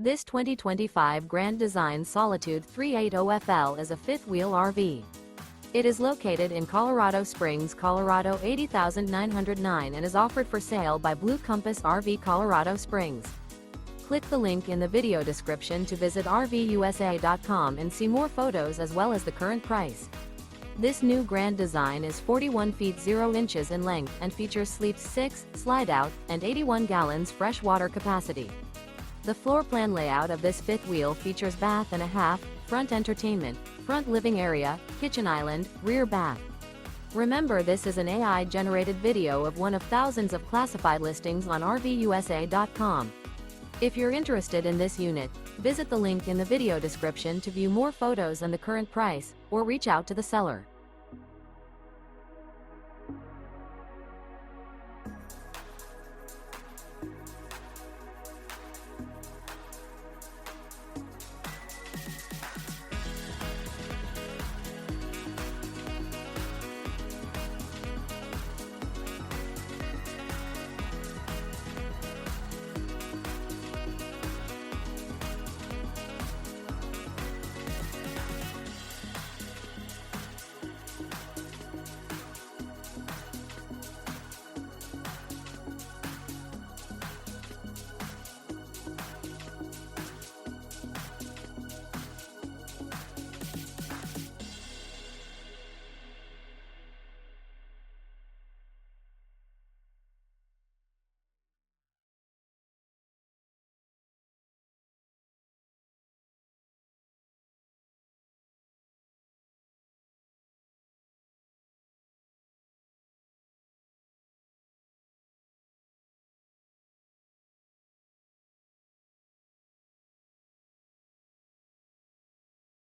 This 2025 Grand Design Solitude 380FL is a fifth-wheel RV. It is located in Colorado Springs, Colorado 80909 and is offered for sale by Blue Compass RV Colorado Springs. Click the link in the video description to visit RVUSA.com and see more photos as well as the current price. This new Grand Design is 41 feet 0 inches in length and features sleeps 6, slide-out, and 81 gallons fresh water capacity. The floor plan layout of this fifth wheel features bath and a half, front entertainment, front living area, kitchen island, rear bath. Remember, this is an AI-generated video of one of thousands of classified listings on RVUSA.com. If you're interested in this unit, visit the link in the video description to view more photos and the current price, or reach out to the seller.